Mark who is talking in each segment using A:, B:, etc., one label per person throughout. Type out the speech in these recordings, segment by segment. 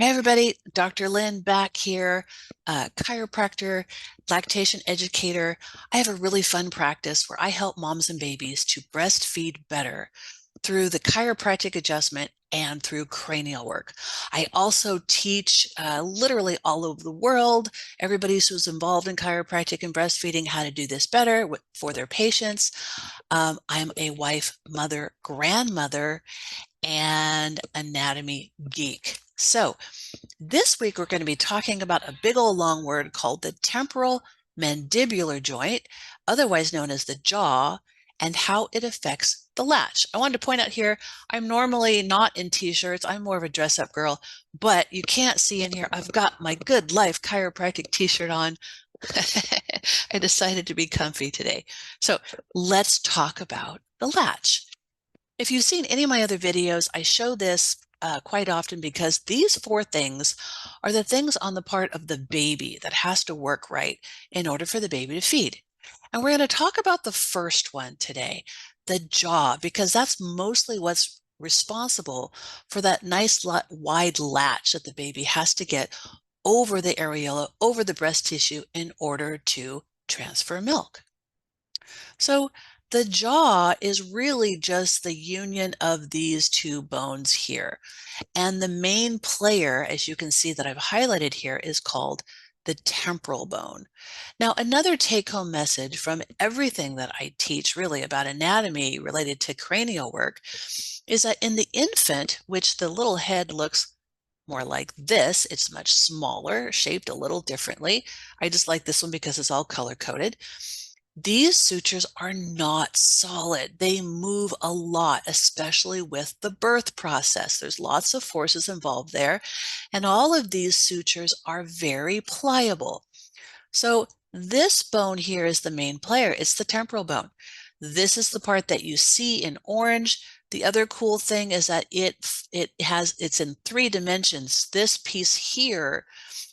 A: Hey everybody, Dr. Lynn back here, chiropractor, lactation educator. I have a really fun practice where I help moms and babies to breastfeed better through the chiropractic adjustment and through cranial work. I also teach literally all over the world, everybody who's involved in chiropractic and breastfeeding, how to do this better for their patients. I'm a wife, mother, grandmother, and anatomy geek. So this week, we're going to be talking about a big old long word called the temporal mandibular joint, otherwise known as the jaw, and how it affects the latch. I wanted to point out here, I'm normally not in t-shirts. I'm more of a dress-up girl, but you can't see in here, I've got my Good Life chiropractic t-shirt on. I decided to be comfy today. So let's talk about the latch. If you've seen any of my other videos, I show this quite often because these four things are the things on the part of the baby that has to work right in order for the baby to feed. And we're going to talk about the first one today, the jaw, because that's mostly what's responsible for that nice wide latch that the baby has to get over the areola, over the breast tissue in order to transfer milk. So the jaw is really just the union of these two bones here. And the main player, as you can see that I've highlighted here, is called the temporal bone. Now, another take-home message from everything that I teach really about anatomy related to cranial work is that in the infant, which the little head looks more like this, it's much smaller, shaped a little differently. I just like this one because it's all color-coded. These sutures are not solid. They move a lot, especially with the birth process. There's lots of forces involved there, and all of these sutures are very pliable. So this bone here is the main player. It's the temporal bone. This is the part that you see in orange. The other cool thing is that it's in 3 dimensions. This piece here,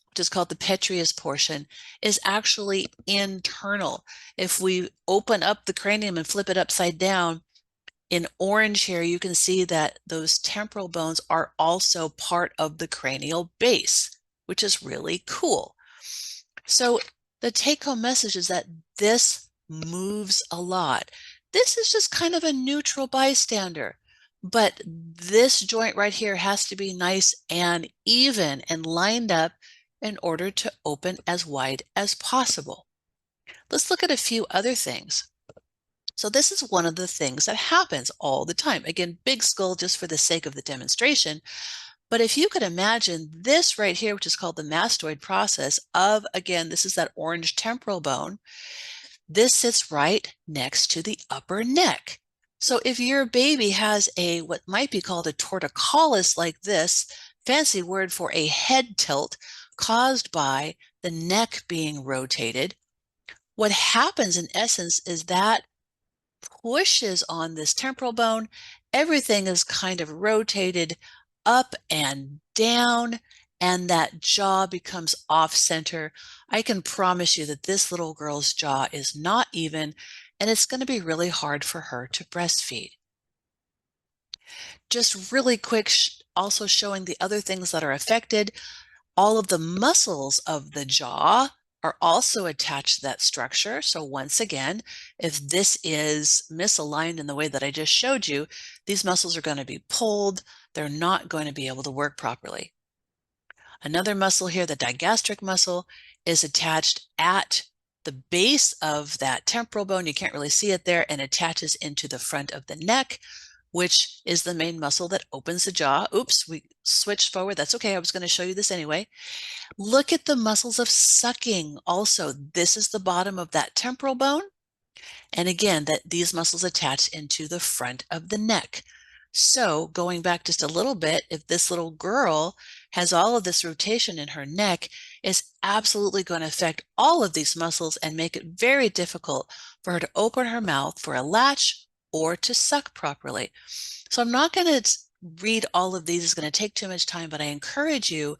A: which is called the petrous portion, is actually internal. If we open up the cranium and flip it upside down, in orange here, you can see that those temporal bones are also part of the cranial base, which is really cool. So the take-home message is that this moves a lot. This is just kind of a neutral bystander, but this joint right here has to be nice and even and lined up in order to open as wide as possible. Let's look at a few other things. So this is one of the things that happens all the time. Again, big skull just for the sake of the demonstration. But if you could imagine this right here, which is called the mastoid process of, again, this is that orange temporal bone. This sits right next to the upper neck. So if your baby has a, what might be called a torticollis like this, fancy word for a head tilt caused by the neck being rotated, what happens in essence is that pushes on this temporal bone. Everything is kind of rotated up and down, and that jaw becomes off center. I can promise you that this little girl's jaw is not even, and it's going to be really hard for her to breastfeed. Just really quick, also showing the other things that are affected. All of the muscles of the jaw are also attached to that structure. So once again, if this is misaligned in the way that I just showed you, these muscles are going to be pulled. They're not going to be able to work properly. Another muscle here, the digastric muscle, is attached at the base of that temporal bone. You can't really see it there, and attaches into the front of the neck, which is the main muscle that opens the jaw. Oops, we switched forward. That's okay. I was going to show you this anyway. Look at the muscles of sucking. Also, this is the bottom of that temporal bone. And again, that these muscles attach into the front of the neck. So going back just a little bit, if this little girl has all of this rotation in her neck, it's absolutely going to affect all of these muscles and make it very difficult for her to open her mouth for a latch or to suck properly. So I'm not going to read all of these. It's going to take too much time, but I encourage you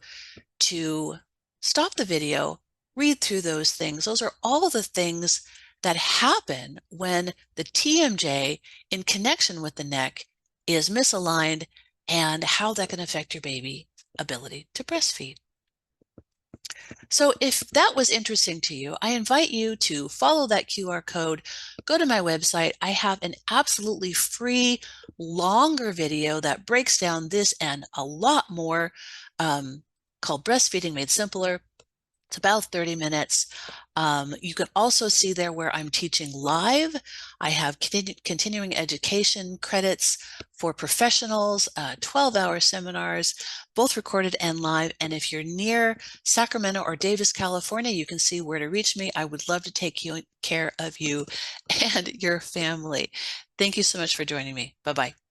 A: to stop the video, read through those things. Those are all the things that happen when the TMJ in connection with the neck is misaligned, and how that can affect your baby ability to breastfeed. So if that was interesting to you, I invite you to follow that QR code, go to my website. I have an absolutely free, longer video that breaks down this and a lot more, called Breastfeeding Made Simpler. It's about 30 minutes. You can also see there where I'm teaching live. I have continuing education credits for professionals, 12-hour seminars, both recorded and live. And if you're near Sacramento or Davis, California, you can see where to reach me. I would love to take care of you and your family. Thank you so much for joining me. Bye-bye.